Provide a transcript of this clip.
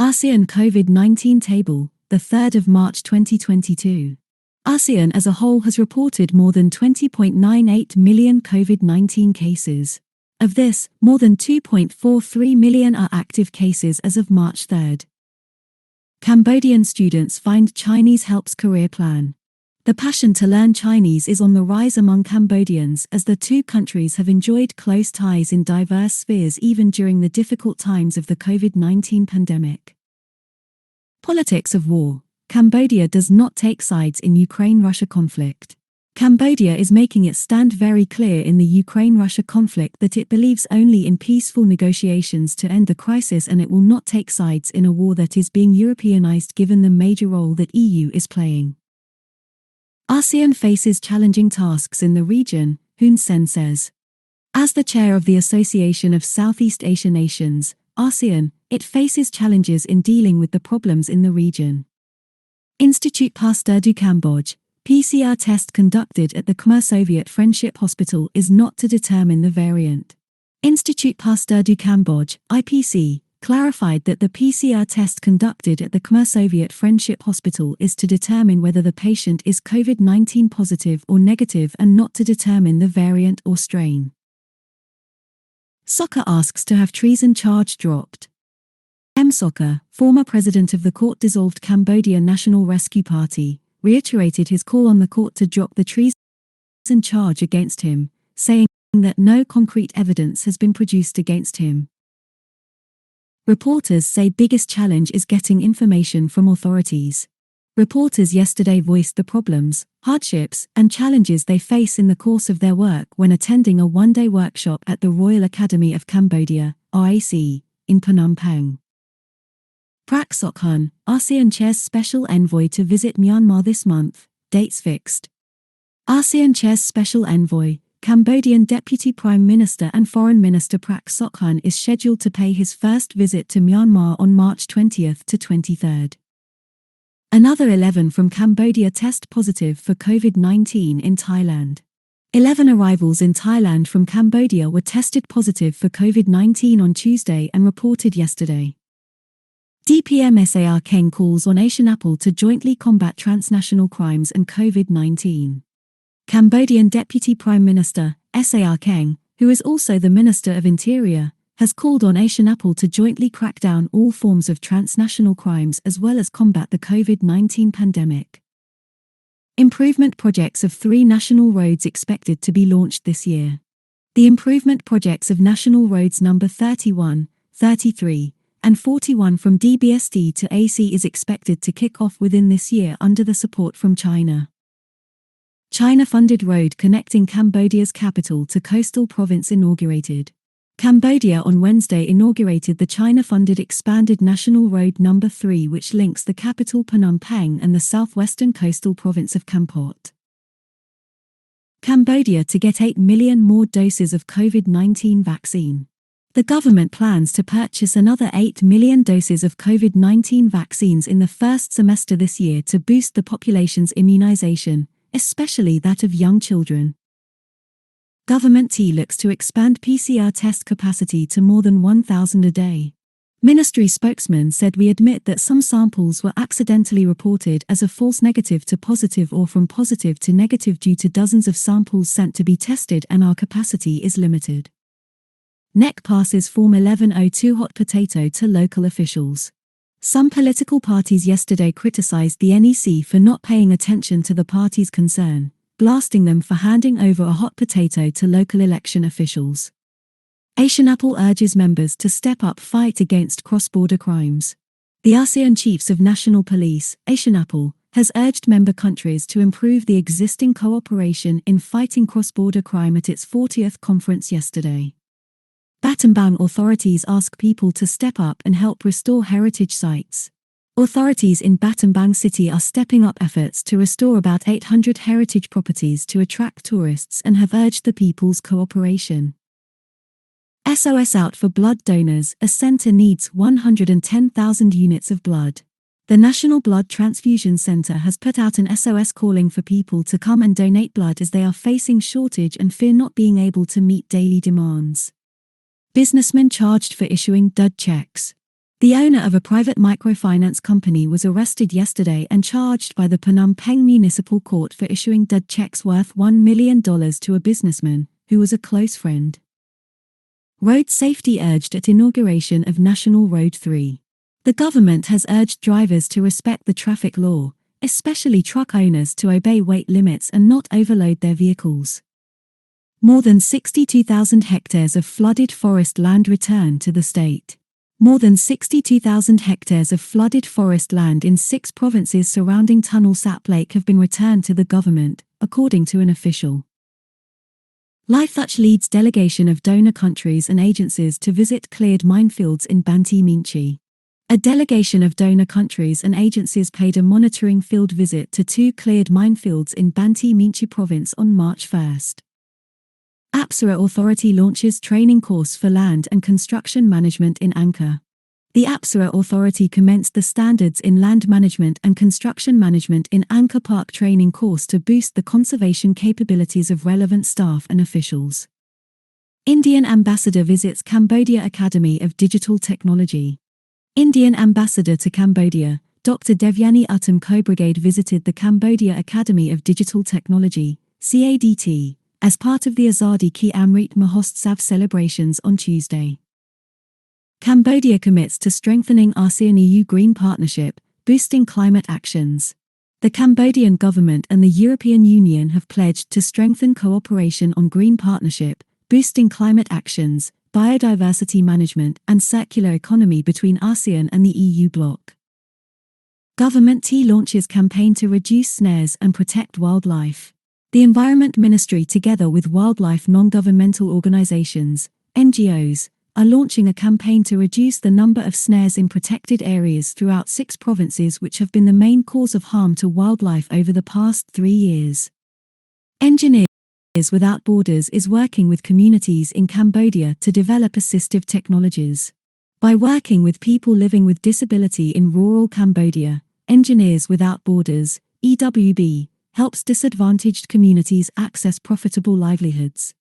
ASEAN COVID-19 table, the 3rd of March 2022. ASEAN as a whole has reported more than 20.98 million COVID-19 cases. Of this, more than 2.43 million are active cases as of March 3rd. Cambodian students find Chinese helps career plan. The passion to learn Chinese is on the rise among Cambodians as the two countries have enjoyed close ties in diverse spheres even during the difficult times of the COVID-19 pandemic. Politics of war. Cambodia does not take sides in Ukraine-Russia conflict. Cambodia is making its stand very clear in the Ukraine-Russia conflict that it believes only in peaceful negotiations to end the crisis, and it will not take sides in a war that is being Europeanized given the major role that EU is playing. ASEAN faces challenging tasks in the region, Hun Sen says. As the chair of the Association of Southeast Asia Nations, ASEAN, it faces challenges in dealing with the problems in the region. Institut Pasteur du Cambodge, PCR test conducted at the Khmer Soviet Friendship Hospital is not to determine the variant. Institut Pasteur du Cambodge, IPC, clarified that the PCR test conducted at the Khmer Soviet Friendship Hospital is to determine whether the patient is COVID-19 positive or negative and not to determine the variant or strain. Sokha asks to have treason charge dropped. M. Sokha, former president of the court-dissolved Cambodia National Rescue Party, reiterated his call on the court to drop the treason charge against him, saying that no concrete evidence has been produced against him. Reporters say biggest challenge is getting information from authorities. Reporters yesterday voiced the problems, hardships, and challenges they face in the course of their work when attending a one-day workshop at the Royal Academy of Cambodia, RAC, in Phnom Penh. Prak Sokhon, ASEAN Chair's special envoy to visit Myanmar this month, dates fixed. ASEAN Chair's special envoy, Cambodian Deputy Prime Minister and Foreign Minister Prak Sokhon is scheduled to pay his first visit to Myanmar on March 20th to 23rd. Another 11 from Cambodia test positive for COVID-19 in Thailand. 11 arrivals in Thailand from Cambodia were tested positive for COVID-19 on Tuesday and reported yesterday. DPM SAR Keng calls on Asian Apple to jointly combat transnational crimes and COVID-19. Cambodian Deputy Prime Minister, SAR Keng, who is also the Minister of Interior, has called on Asian Apple to jointly crack down all forms of transnational crimes as well as combat the COVID-19 pandemic. Improvement projects of 3 national roads expected to be launched this year. The improvement projects of National Roads number 31, 33, and 41 from DBSD to AC is expected to kick off within this year under the support from China. China-funded road connecting Cambodia's capital to coastal province inaugurated. Cambodia on Wednesday inaugurated the China-funded expanded National Road No. 3 which links the capital Phnom Penh and the southwestern coastal province of Kampot. Cambodia to get 8 million more doses of COVID-19 vaccine. The government plans to purchase another 8 million doses of COVID-19 vaccines in the first semester this year to boost the population's immunization, especially that of young children. Government T looks to expand PCR test capacity to more than 1,000 a day. Ministry spokesman said we admit that some samples were accidentally reported as a false negative to positive or from positive to negative due to dozens of samples sent to be tested and our capacity is limited. NEC passes Form 1102 hot potato to local officials. Some political parties yesterday criticized the NEC for not paying attention to the party's concern, blasting them for handing over a hot potato to local election officials. Asian Apple urges members to step up fight against cross-border crimes. The ASEAN Chiefs of National Police, Asian Apple, has urged member countries to improve the existing cooperation in fighting cross-border crime at its 40th conference yesterday. Battambang authorities ask people to step up and help restore heritage sites. Authorities in Battambang City are stepping up efforts to restore about 800 heritage properties to attract tourists and have urged the people's cooperation. SOS out for blood donors, a centre needs 110,000 units of blood. The National Blood Transfusion Centre has put out an SOS calling for people to come and donate blood as they are facing shortage and fear not being able to meet daily demands. Businessmen charged for issuing dud checks. The owner of a private microfinance company was arrested yesterday and charged by the Phnom Penh Municipal Court for issuing dud checks worth $1 million to a businessman, who was a close friend. Road safety urged at inauguration of National Road 3. The government has urged drivers to respect the traffic law, especially truck owners to obey weight limits and not overload their vehicles. More than 62,000 hectares of flooded forest land returned to the state. More than 62,000 hectares of flooded forest land in 6 provinces surrounding Tunnel Sap Lake have been returned to the government, according to an official. Lifetouch leads delegation of donor countries and agencies to visit cleared minefields in Banteay Meanchey. A delegation of donor countries and agencies paid a monitoring field visit to 2 cleared minefields in Banteay Meanchey province on March 1. Apsara Authority launches training course for land and construction management in Angkor. The Apsara Authority commenced the Standards in Land Management and Construction Management in Angkor Park training course to boost the conservation capabilities of relevant staff and officials. Indian Ambassador visits Cambodia Academy of Digital Technology. Indian Ambassador to Cambodia, Dr. Devyani Uttam Co-Brigade visited the Cambodia Academy of Digital Technology, CADT, as part of the Azadi Ki Amrit Mahotsav celebrations on Tuesday. Cambodia commits to strengthening ASEAN-EU Green Partnership, boosting climate actions. The Cambodian government and the European Union have pledged to strengthen cooperation on green partnership, boosting climate actions, biodiversity management and circular economy between ASEAN and the EU bloc. Government T launches campaign to reduce snares and protect wildlife. The Environment Ministry, together with wildlife non-governmental organizations, NGOs, are launching a campaign to reduce the number of snares in protected areas throughout 6 provinces which have been the main cause of harm to wildlife over the past 3 years. Engineers Without Borders is working with communities in Cambodia to develop assistive technologies. By working with people living with disability in rural Cambodia, Engineers Without Borders, EWB, helps disadvantaged communities access profitable livelihoods.